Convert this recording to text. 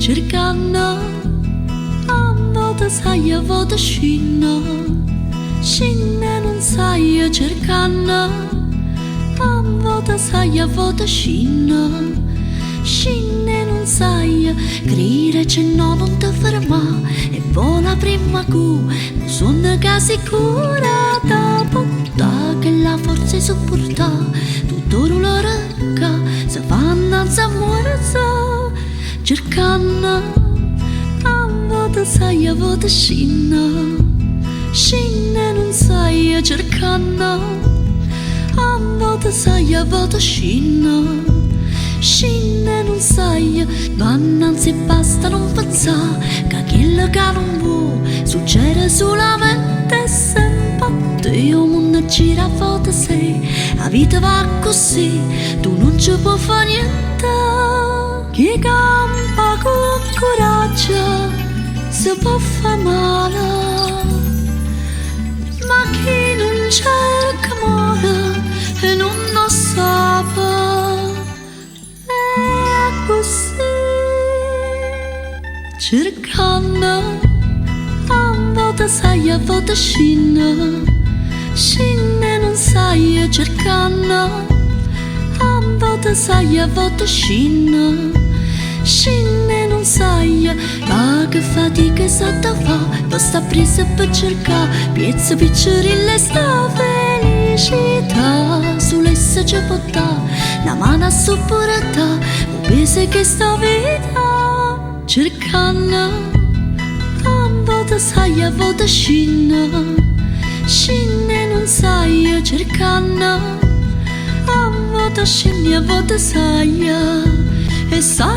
cercando, a volte sai, a volte scino, scine non sai, cercando, a volte sai, a volte scino, scine non sai, crire c'è no non ti ferma e vola prima che non sono che sicura da portare che la forza è sopporta tutto l'ora se fanno se muore cercando a volte sai a volte scina scina non sai cercando a volte sai a volte scina scina non sai vanno anzi basta non pensare che quello che non può succede solamente sempre io mondo gira a volte sei la vita va così tu non ci puoi fare niente chi campa con coraggio si può fare male ma chi non cerca muore e non lo sa è così cercando a volte sai a volte scina scina non sai cercando a volte sai a volte scina scina non sai ma che fatica sotto fa basta presa per cercare piezza piccerille sta felicità sull'essa ci può dare la mano a sopporta un peso che sta vita cercando a volte sai a volte scina scina non sai cercando a volte scina a volte sai e sai